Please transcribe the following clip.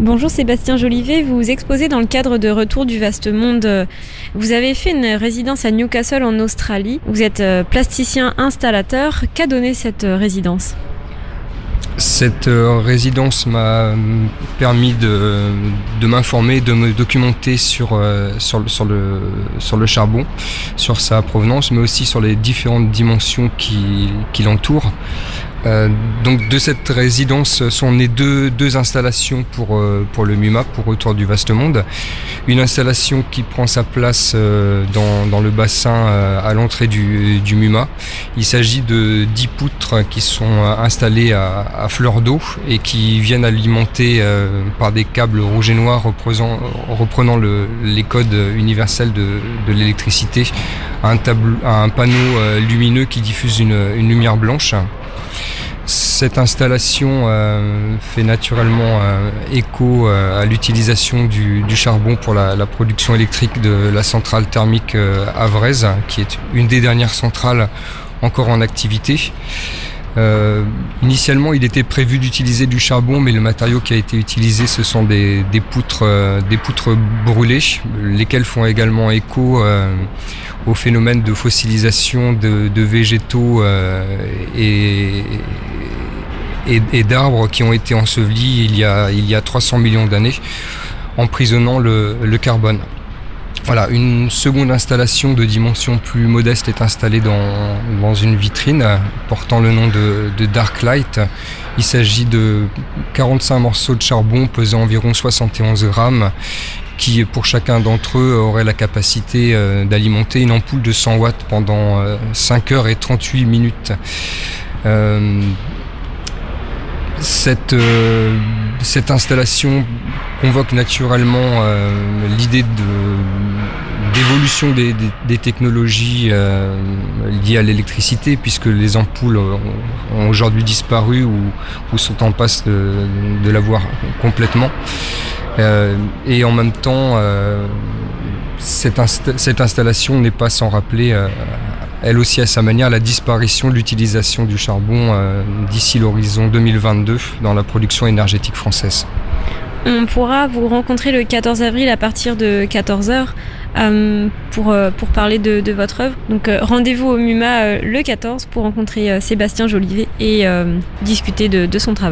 Bonjour Sébastien Jolivet, vous exposez dans le cadre de Retour du vaste monde. Vous avez fait une résidence à Newcastle en Australie. Vous êtes plasticien installateur. Qu'a donné cette résidence ? Cette résidence m'a permis de m'informer, de me documenter sur le charbon, sur sa provenance, mais aussi sur les différentes dimensions qui l'entourent. Donc de cette résidence sont nées deux installations pour le MUMA, pour Retour du vaste monde. Une installation qui prend sa place dans le bassin à l'entrée du MUMA. Il s'agit de 10 poutres qui sont installées à fleur d'eau et qui viennent alimenter par des câbles rouges et noirs reprenant les codes universels de l'électricité un panneau lumineux qui diffuse une lumière blanche. Cette installation fait naturellement écho à l'utilisation du charbon pour la production électrique de la centrale thermique havraise, qui est une des dernières centrales encore en activité. Initialement, il était prévu d'utiliser du charbon, mais le matériau qui a été utilisé, ce sont des poutres brûlées, lesquelles font également écho au phénomène de fossilisation de végétaux et d'arbres qui ont été ensevelis il y a 300 millions d'années, emprisonnant le carbone. Voilà, une seconde installation de dimension plus modeste est installée dans une vitrine portant le nom de Dark Light. Il s'agit de 45 morceaux de charbon pesant environ 71 grammes qui, pour chacun d'entre eux, aurait la capacité d'alimenter une ampoule de 100 watts pendant 5 heures et 38 minutes. Cette installation convoque naturellement l'idée d'évolution des technologies liées à l'électricité, puisque les ampoules ont aujourd'hui disparu ou sont en passe de l'avoir complètement. Et en même temps, cette installation n'est pas sans rappeler elle aussi à sa manière la disparition de l'utilisation du charbon d'ici l'horizon 2022 dans la production énergétique française. On pourra vous rencontrer le 14 avril à partir de 14h pour parler de votre œuvre. Donc rendez-vous au MUMA le 14 pour rencontrer Sébastien Jolivet et discuter de son travail.